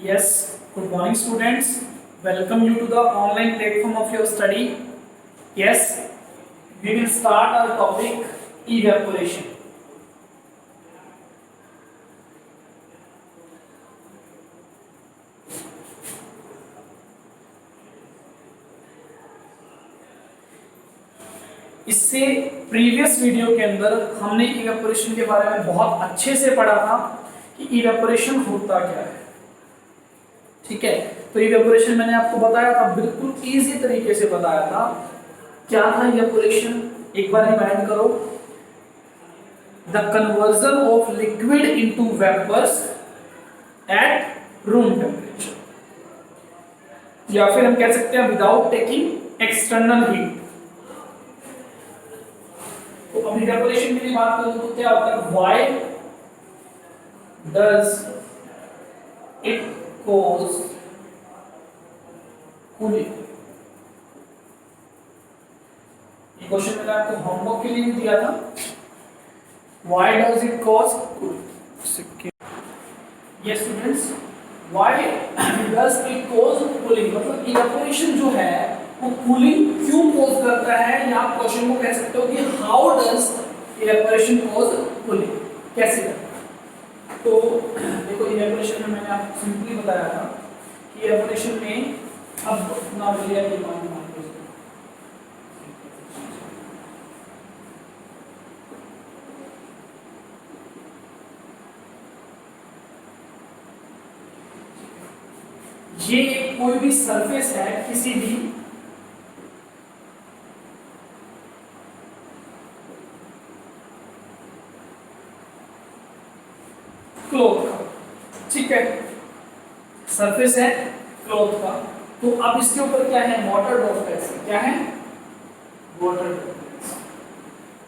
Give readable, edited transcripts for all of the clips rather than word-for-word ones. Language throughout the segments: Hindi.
Yes, good morning students. Welcome you to the online platform of your study. Yes, we will start our topic evaporation. इससे प्रीवियस वीडियो के अंदर हमने इवेपोरेशन के बारे में बहुत अच्छे से पढ़ा था कि इवेपोरेशन होता क्या है। ठीक है, तो इवेपोरेशन मैंने आपको बताया था, बिल्कुल इजी तरीके से बताया था। क्या था इवेपोरेशन, एक बार रिमाइंड करो। The conversion of liquid into vapours at room temperature, या फिर हम कह सकते हैं विदाउट टेकिंग एक्सटर्नल हीट। तो अब इवेपोरेशन की बात करूं तो क्या होता है, why does it cause cooling. ये क्वेश्चन मैंने आपको होमवर्क के लिए भी दिया था। Why does it cause cooling. Yes students, why does it cause cooling, मतलब इवेपोरेशन जो है वो कूलिंग क्यों कॉज करता है, या आप क्वेश्चन को कह सकते हो कि how does evaporation cause cooling, कैसे करता है। तो देखो, इवेपोरेशन में मैंने आपको सिंपली बताया था कि इवेपोरेशन में अब ना बोलिए कि पानी ये कोई भी सरफेस है किसी भी क्लॉथ का, ठीक है, सरफेस है क्लॉथ का। तो अब इसके ऊपर क्या है, वाटर ड्रॉपलेट्स। क्या है, वाटर ड्रॉपलेट्स।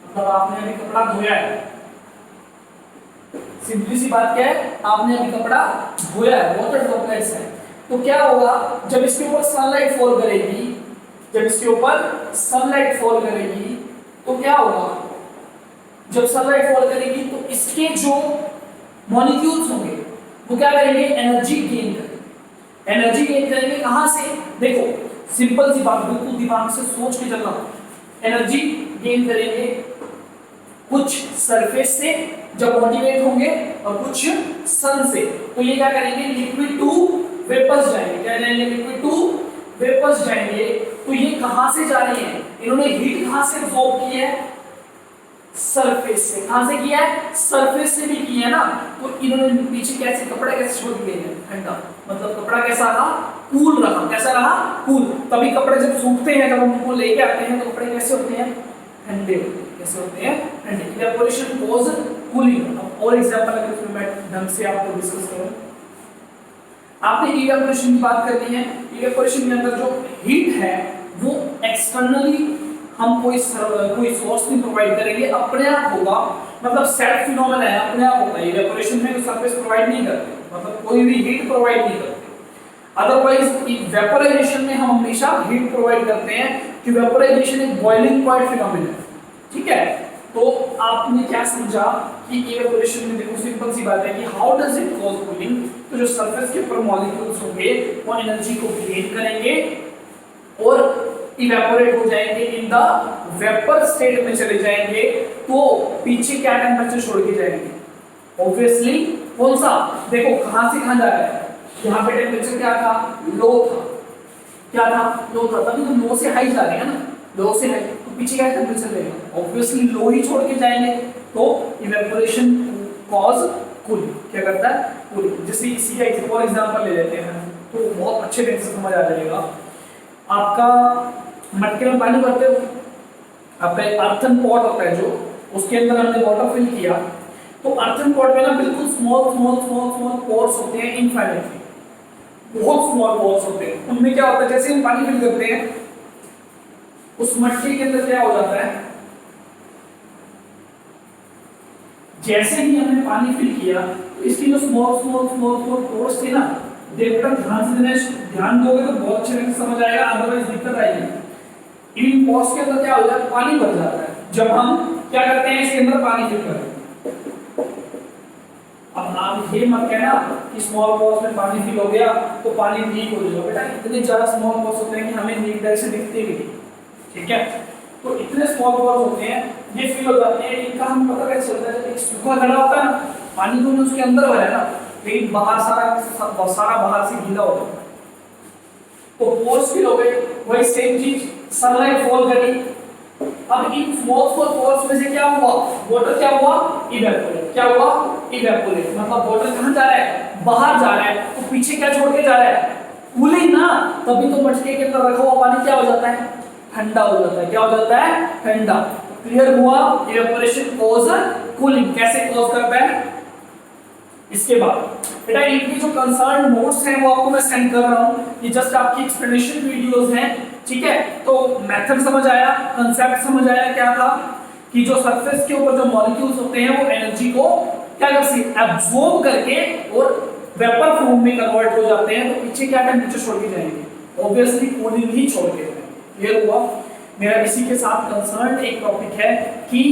मतलब आपने अभी कपड़ा धोया है, सिंपली सी बात क्या है, आपने अभी कपड़ा धोया है, वाटर ड्रॉपलेट्स है। तो क्या होगा, जब इसके ऊपर सनलाइट फॉल करेगी, जब इसके ऊपर सनलाइट फॉल करेगी तो क्या होगा, जब सनलाइट फॉल करेगी तो इसके जो मॉलिक्यूल्स होंगे वो क्या करेंगे, एनर्जी गेन करेंगे। एनर्जी गेन करेंगे कहां से, देखो सिंपल सी बात, बिल्कुल दिमाग से सोच के चलना। एनर्जी गेन करेंगे कुछ सरफेस से जब मोटिवेट होंगे, और कुछ सन से। तो ये क्या करेंगे, लिक्विड टू वेपर्स जाएंगे। क्या जाएंगे, लिक्विड टू वेपर्स जाएंगे। तो ये कहां से जा रही है, इन्होंने हीट कहां से एब्जॉर्ब की है, सरफेस से। कहां से किया है, सरफेस से भी किया है ना। तो इन्होंने पीछे कैसे कपड़ा कैसे छोड़ दिए हैं, ठंडा, मतलब कपड़ा कैसा रहा, कूल रहा। कैसा रहा, कूल। तभी कपड़े जब सूखते हैं, जब हम उनको लेके आते हैं तो कपड़े कैसे होते हैं, ठंडे होते हैं। कैसे होते हैं, ठंडे। Evaporation cause cooling. और एग्जांपल अगर इसमें मैं ढंग से आपको डिस्कस करूं, आपने इवेपोरेशन की बात करनी है। इवेपोरेशन के अंदर जो हीट है वो एक्सटर्नली हम कोई सोर्स नहीं प्रोवाइड करेंगे, अपने आप होगा। मतलब सेल्फ फिनोमेना है, अपने आप होता है। इवेपोरेशन में सरफेस प्रोवाइड नहीं करते, मतलब कोई भी हीट प्रोवाइड नहीं करते। अदरवाइज इवेपोराइजेशन में हम हमेशा हीट प्रोवाइड करते हैं, कि इवेपोराइजेशन एक बॉइलिंग पॉइंट फिनोमेना है। ठीक है, तो आपने क्या समझा कि इवेपोरेशन में देखो सिंपल सी बात है कि how does it cause cooling. तो जो सरफेस के ऊपर मॉलिक्यूल्स होंगे वो एनर्जी को गेन करेंगे और इवेपोरेट हो जाएंगे, इन द वेपर स्टेट में चले जाएंगे। तो पीछे क्या टेंपरेचर छोड़ के जाएंगे, ऑब्वियसली कौन सा, देखो कहां से कहां जा रहा है। यहाँ पे टेंपरेचर क्या था, लो था। क्या था, लो था। तभी तो लो से हाई जा रहे हैं ना, लो से हाई। तो पीछे क्या टेंपरेचर रहेगा, ऑब्वियसली लो ही छोड़ के जाएंगे। तो इवेपोरेशन कॉज कूलिंग, क्या करता है, कूलिंग। जैसे इसी का एक और एग्जांपल ले लेते हैं तो बहुत अच्छे तरीके से समझ आ जाएगा। आपका मटके में पानी भरते हो, आपका एक अर्थन पॉट होता है, जो उसके अंदर हमने वाटर फिल किया। तो अर्थन पॉट में ना बिल्कुल small small small small pores होते हैं, इनफाइनाइटली बहुत स्मॉल पोर्स होते हैं। उनमें क्या होता है, जैसे हम पानी फिल करते हैं उस मटके के अंदर क्या हो जाता है, जैसे ही हमने पानी फिल किया तो इसकी जो small small small small pores थे ना, देखकर ध्यान दोगे तो बहुत अच्छे से समझ आएगा, अदरवाइज दिक्कत आएगी। इन पोर्स के अंदर क्या हो जाता है, पानी भर जाता है। जब हम क्या करते हैं, इसके अंदर पानी फिल करते हैं, अब आप ये मत कहना कि स्मॉल पॉर्स में पानी फिल हो गया तो पानी लीक हो जाएगा। बेटा इतने ज्यादा स्मॉल पॉर्स होते हैं कि हमें लीक डायरेक्शन दिखते भी नहीं, ठीक है। तो इतने स्मॉल पॉर्स होते हैं, ये फिल हो जाते हैं। इनका हम पता कैसे चलता है, जब एक सूखा घड़ा होता है ना, पानी तो उसके अंदर भरा है ना, लेकिन बाहर सारा बाहर से गीला हो जाता है, तो पोर्स फिल हो गए। वही सेम चीज सनलाइट फॉल करी, अब इन स्मॉल पोर्स में से क्या हुआ, वाटर क्या हुआ, इवेपोरेट। क्या हुआ, इवेपोरेट। मतलब वाटर कहां जा रहा है, बाहर जा रहा है, तो पीछे क्या छोड़ के जा रहा है, कूलिंग ना। तभी तो मटके के अंदर रखा हुआ पानी क्या हो जाता है, ठंडा हो जाता है। क्या हो जाता है, ठंडा। क्लियर हुआ, इवेपोरेशन कॉज कूलिंग कैसे कॉज करता है। इसके बाद बेटा इनकी जो कंसर्न नोट्स हैं वो आपको मैं सेंड कर रहा हूं, ये जस्ट आपकी एक्सप्लेनेशन वीडियोस हैं, ठीक है। तो मेथड समझ आया, कांसेप्ट समझ आया, क्या था कि जो सरफेस के ऊपर जो मॉलिक्यूल्स होते हैं वो एनर्जी को क्या करते हैं, एब्जॉर्ब करके और वेपर फॉर्म में कन्वर्ट हो जाते हैं। तो पीछे क्या टेंपरेचर छोड़ के जाएंगे, ऑब्वियसली कूलिंग ही छोड़ के जाएंगे। क्लियर हुआ। मेरा इसी के साथ कंसर्न एक टॉपिक है कि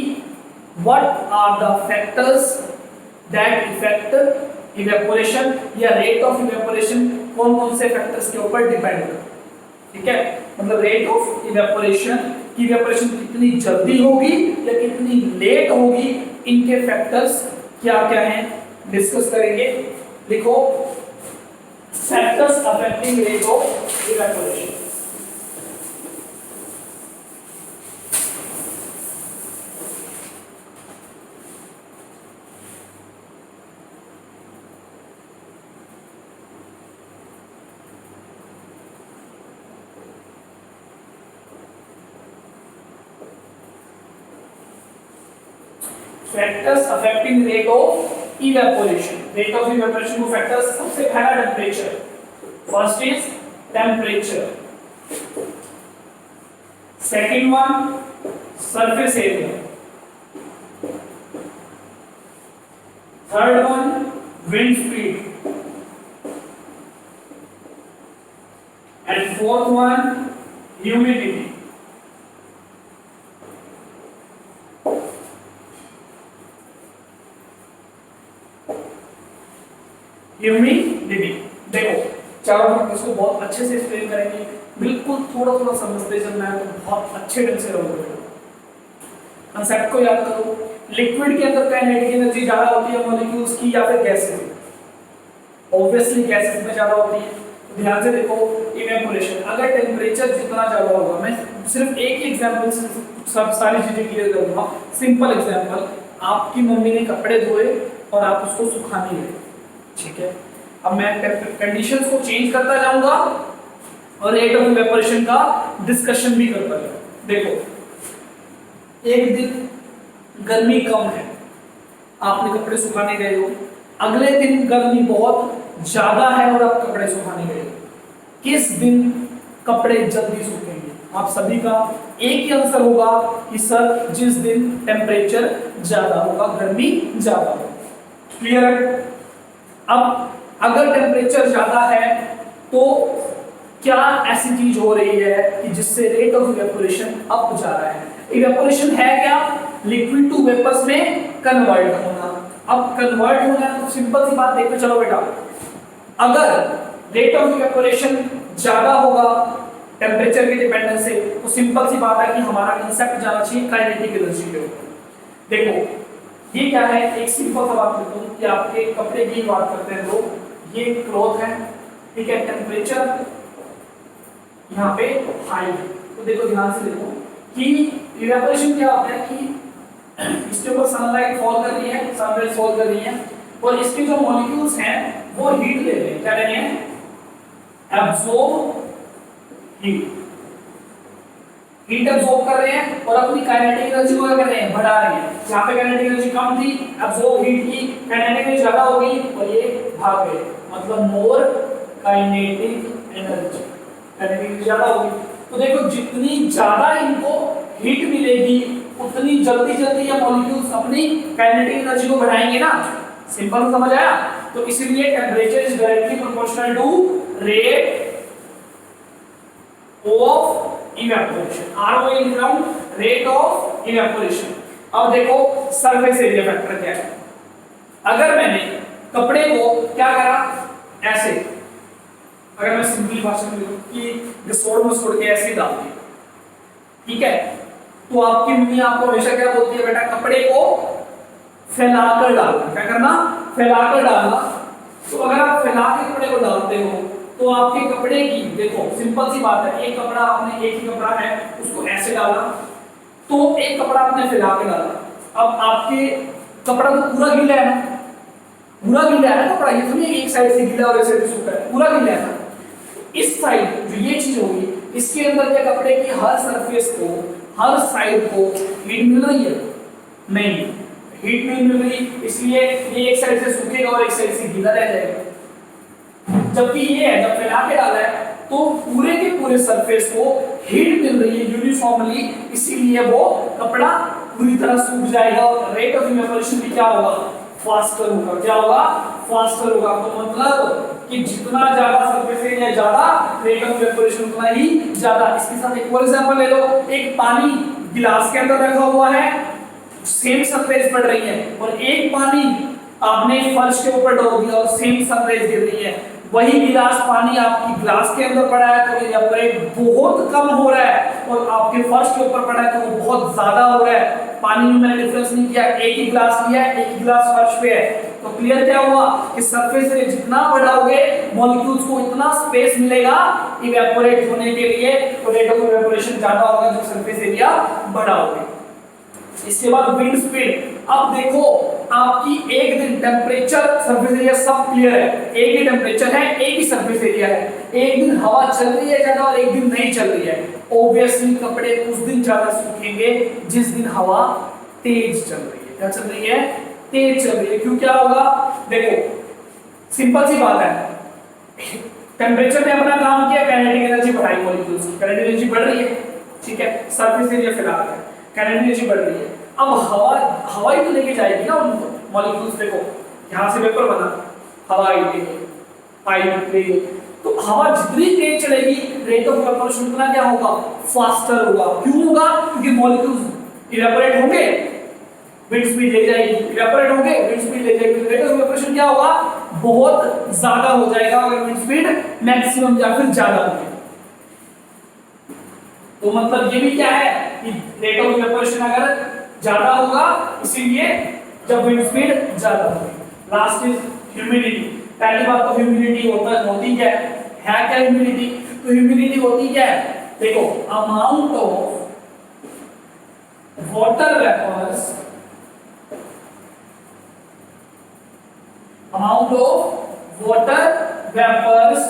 what are the factors that effect evaporation या रेट ऑफ इवेपोरेशन, कौन कौन से फैक्टर्स के ऊपर डिपेंड करता है, ठीक है। मतलब रेट ऑफ इवेपोरेशन की, इवेपोरेशन कितनी जल्दी होगी या कितनी लेट होगी, इनके फैक्टर्स क्या क्या हैं डिस्कस करेंगे। लिखो, factors affecting rate of evaporation. Factors affecting rate of evaporation. Rate of evaporation को फैक्टर्स, सबसे पहला temperature, first is temperature, second one surface area, third one wind speed, and fourth one humidity. Humidity देखो, चारों फैक्टर्स को बहुत अच्छे से एक्सप्लेन करेंगे, बिल्कुल थोड़ा थोड़ा समझते चलना है तो बहुत अच्छे ढंग से रहोगे। कांसेप्ट को याद करो, लिक्विड के अंदर काइनेटिक एनर्जी ज्यादा होती है मॉलिक्यूल्स की या फिर गैसेस, ऑब्वियसली गैसेस में ज्यादा होती है। तो ध्यान से देखो, इवेपोरेशन अगर टेम्परेचर जितना ज्यादा होगा, मैं सिर्फ एक ही एग्जांपल से सब सारी चीजें क्लियर करूंगा। सिंपल एग्जांपल, आपकी मम्मी ने कपड़े धोए और आप उसको सुखाने गए, ठीक है। अब मैं कंडीशंस को चेंज करता जाऊंगा और रेट ऑफ इवेपोरेशन का डिस्कशन भी करता जाऊंगा। देखो, एक दिन गर्मी कम है, आपने कपड़े सुखाने गए हो, अगले दिन गर्मी बहुत ज्यादा है और आप कपड़े सुखाने गए हो, किस दिन कपड़े जल्दी सूखेंगे? आप सभी का एक ही आंसर होगा कि सर जिस दिन टेम्परेचर ज्यादा होगा, गर्मी ज्यादा होगा। क्लियर है। अब अगर टेम्परेचर ज्यादा है तो क्या ऐसी चीज हो रही है कि जिससे रेट ऑफ इवेपोरेशन अप जा रहा है। इवेपोरेशन है क्या, लिक्विड टू वेपर्स में कन्वर्ट होना। अब कन्वर्ट होना है तो सिंपल सी बात देखो, चलो बेटा, अगर रेट ऑफ इवेपोरेशन ज्यादा होगा टेम्परेचर के डिपेंडेंस से, तो सिंपल सी बात है कि हमारा कांसेप्ट जाना चाहिए काइनेटिक एनर्जी के ऊपर। देखो ये क्या है, एक सिंपल सा बात करता हूं कि आपके कपड़े की बात करते हैं लोग, ये क्लॉथ है, ठीक है, टेम्परेचर यहाँ पे हाई है, तो देखो ध्यान से देखो कि इवेपोरेशन क्या होता है कि इसके ऊपर सनलाइट फॉल कर रही है, सनराइज फॉल कर रही है और इसके जो मॉलिक्यूल्स हैं वो हीट ले रहे हैं, क्या ले रहे हैं, एब्सॉर्ब हीट, हीट एब्सॉर्ब कर रहे हैं और अपनी काइनेटिक एनर्जी को क्या कर रहे हैं, बढ़ा रहे हैं। यहाँ पे काइनेटिक एनर्जी कम थी, एब्सॉर्ब हीट की, काइनेटिक एनर्जी ज्यादा होगी और ये भाग गए, मतलब मोर काइनेटिक एनर्जी, काइनेटिक एनर्जी ज्यादा होगी। तो देखो जितनी ज्यादा इनको हीट मिलेगी उतनी जल्दी जल्दी ये मॉलिक्यूल्स अपनी काइनेटिक एनर्जी को बढ़ाएंगे ना। सिंपल समझ आया। तो इसीलिए temperature is directly proportional to rate of evaporation, RO in ground, rate of evaporation. अब देखो सरफेस एरिया फैक्टर क्या है। अगर मैंने कपड़े को क्या करा, ऐसे, अगर मैं सिंपली भाषा में लिखूं कि घसोड़ मसोड़ के ऐसे डाल दिया, ठीक है। तो आपकी मम्मी आपको हमेशा क्या बोलती है, बेटा कपड़े को फैलाकर डालना, क्या करना, फैलाकर डालना। तो अगर आप फैला के कपड़े को डालते हो तो आपके कपड़े की, देखो सिंपल सी बात है, एक कपड़ा आपने, एक ही कपड़ा है उसको ऐसे डाला, तो एक कपड़ा आपने फैला के डाला, अब आपके कपड़ा तो पूरा गीला है ना, पूरा गीला है ना कपड़ा, ये तो नहीं एक साइड से गीला और एक साइड से सूखा है, पूरा गीला है ना। इस साइड जो ये चीज होगी, इसके अंदर क्या कपड़े की हर सरफेस को, हर साइड को हीट मिल रही है? नहीं, हीट नहीं मिल रही, इसलिए ये एक साइड से सूखेगा और एक साइड से गीला रह जाएगा। जबकि ये है, जब फैला के डाला है तो पूरे के पूरे सरफेस को हीट मिल रही है यूनिफॉर्मली, इसीलिए वो कपड़ा पूरी तरह सूख जाएगा और रेट ऑफ इवेपोरेशन भी क्या होगा, फास्टर होगा। क्या होगा, फास्टर होगा। तो मतलब कि जितना ज्यादा सरफेस एरिया ज्यादा, रेट ऑफ इवेपोरेशन उतना ही ज्यादा। इसके साथ एक और एग्जांपल ले लो, एक पानी गिलास के अंदर रखा हुआ है, सेम सरफेस पड़ रही है, और एक पानी आपने फर्श के ऊपर डाल दिया और सेम सरफेस गिर रही है। वही गिलास पानी आपकी ग्लास के अंदर पड़ा है तो इवेपोरेट बहुत कम हो रहा है, और आपके फर्श के ऊपर पड़ा है तो वो बहुत ज्यादा हो रहा है। पानी में मैंने डिफरेंस नहीं किया, एक ही ग्लास लिया है, एक ही ग्लास फर्श पे है। तो क्लियर क्या हुआ कि सरफेस एरिया जितना बढ़ाओगे मॉलिक्यूल्स को इतना स्पेस मिलेगा इवेपोरेट होने के लिए, तो रेट ऑफ इवेपोरेशन ज्यादा होगा जब सरफेस एरिया बढ़ाओगे। इसके बाद विंड स्पीड। अब देखो आपकी एक दिन टेम्परेचर, सरफेस एरिया सब क्लियर है, एक ही टेम्परेचर है, एक ही सरफेस एरिया है, एक दिन हवा चल रही है ज्यादा और एक दिन नहीं चल रही है। ऑब्वियसली कपड़े उस दिन ज्यादा सूखेंगे जिस दिन हवा तेज चल रही है। क्या चल रही है, तेज चल रही है। क्यों, क्या होगा, देखो सिंपल सी बात है, टेम्परेचर ने अपना काम किया, काइनेटिक एनर्जी बढ़ाई मॉलिक्यूल्स की, काइनेटिक एनर्जी बढ़ रही है, ठीक है, सरफेस एरिया फैला रहा है, काइनेटिक एनर्जी बढ़ रही है। अब हवा ही तो लेके जाएगी ना उनको मॉलिक्यूल्स। देखो यहाँ से वेपर बना, हवा आई पाइप ले, तो हवा जितनी तेज चलेगी रेट ऑफ इवेपोरेशन उतना क्या होगा, फास्टर होगा। क्यों होगा, क्योंकि मॉलिक्यूल्स इवेपोरेट होंगे, विंड स्पीड ले जाएगी, इवेपोरेट होंगे, विंड स्पीड ले जाएगी, रेट ऑफ इवेपोरेशन क्या होगा, बहुत ज्यादा हो जाएगा अगर विंड स्पीड मैक्सिमम या फिर ज्यादा होगी। तो मतलब ये भी क्या है कि रेट ऑफ इवेपोरेशन अगर ज्यादा होगा, इसीलिए जब विंड स्पीड ज्यादा होगी। Last is humidity. पहली बात तो ह्यूमिडिटी होती क्या है क्या ह्यूमिडिटी, तो ह्यूमिडिटी होती क्या है, देखो amount of water vapours, amount of water vapors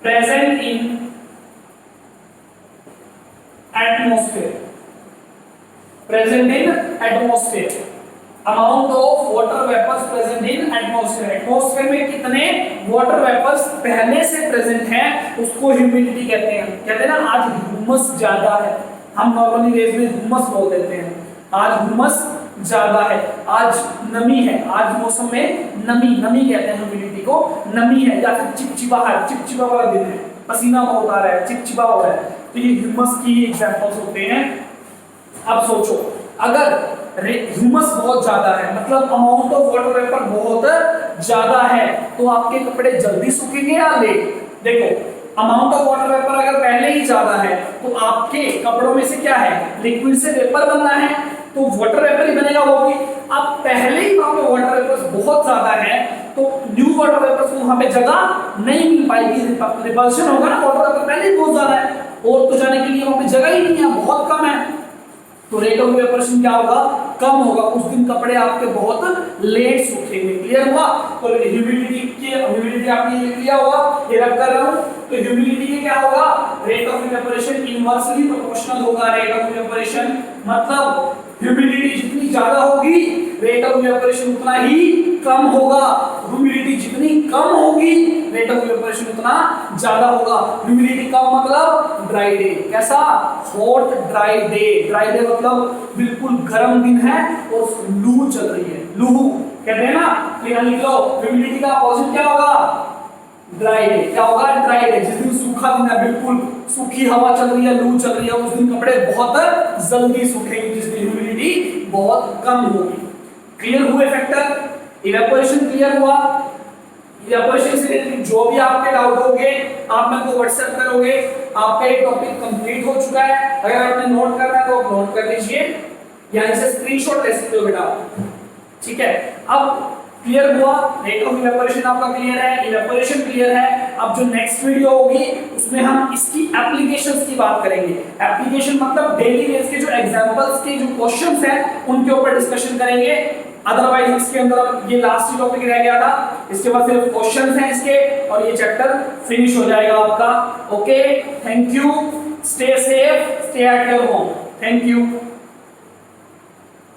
present in atmosphere, present in atmosphere, amount of water vapors present in atmosphere, atmosphere में कितने water vapors पहले से present हैं उसको ह्यूमिडिटी कहते हैं। कहते हैं ना आज ह्यूमस ज्यादा है, हम नॉर्मली रेज में ह्यूमस बोल देते हैं, आज ह्यूमस ज्यादा है, आज नमी है, आज मौसम में नमी कहते हैं ह्यूमिडिटी को, नमी है, या फिर चिपचिपा वाला दिन है, पसीना बहुत आ रहा है, चिपचिपा हो रहा है, तो ये ह्यूमस की एग्जांपल्स होते हैं। अब सोचो अगर ह्यूमस बहुत ज्यादा है, मतलब अमाउंट ऑफ वाटर वेपर बहुत ज्यादा है, तो आपके कपड़े जल्दी सूखेंगे या लेट। देखो अमाउंट ऑफ वाटर वेपर अगर पहले ही ज्यादा है तो आपके कपड़ों में से क्या है, लिक्विड से वेपर बनना है, तो वाटर वेपर ही बनेगा वो भी। अब पहले ही वहां पे वाटर वेपर्स बहुत ज्यादा है तो न्यू वाटर वेपर्स को वहां पे जगह नहीं मिल पाएगी, रिपल्शन होगा ना, वाटर वेपर पहले ही बहुत ज्यादा है और तो जाने के लिए वहां पे जगह ही नहीं है, बहुत कम है, तो रेट ऑफ इवेपोरेशन क्या होगा, कम होगा। उस दिन कपड़े आपके बहुत लेट सूखेंगे। क्लियर हुआ। तो ह्यूमिडिटी आपने लिख लिया होगा, ये रख कर रहा हूं, तो ह्यूमिडिटी के क्या होगा, rate of evaporation inversely proportional होगा रेट ऑफ इवेपोरेशन, मतलब ह्यूमिडिटी जितनी ज्यादा होगी रेट ऑफ इवेपोरेशन उतना ही कम होगा, ह्यूमिडिटी जितनी कम होगी रेट ऑफ इवेपोरेशन उतना ज्यादा होगा। ह्यूमिडिटी कम मतलब ड्राई डे, कैसा, हॉट ड्राई डे मतलब बिल्कुल गर्म दिन है और लू चल रही है, लू कहते हैं ना, तो यहां लिख लो ह्यूमिडिटी का अपोजिट क्या होगा, ड्राई डे। क्या होगा, ड्राई डे, जिस दिन सूखा दिन है, बिल्कुल सूखी हवा चल रही है, लू चल रही है, उस दिन कपड़े बहुत जल्दी सूखेंगे, जिस दिन ह्यूमिडिटी बहुत कम होगी। क्लियर हुए फैक्टर। इवेपोरेशन क्लियर हुआ? इवेपोरेशन से रिलेटेड जो भी आपके डाउट होंगे आप मेरे को व्हाट्सएप करोगे। आपका ये टॉपिक कंप्लीट हो चुका है। अगर आपने नोट करना है तो आप नोट कर लीजिए, यहां से स्क्रीनशॉट ले सकते हो बेटा, ठीक है। अब क्लियर हुआ, रेट ऑफ इवेपोरेशन आपका क्लियर है, इवेपोरेशन क्लियर है। अब जो नेक्स्ट वीडियो होगी उसमें हम इसकी एप्लीकेशंस की बात करेंगे। एप्लीकेशन मतलब डेली बेस के जो एग्जांपल्स के जो क्वेश्चंस हैं उनके ऊपर डिस्कशन करेंगे। अदरवाइज इसके अंदर ये लास्ट टॉपिक रह गया था, इसके बाद सिर्फ क्वेश्चंस हैं इसके और ये चैप्टर फिनिश हो जाएगा आपका। Okay, thank you, stay safe, stay at your home, thank you.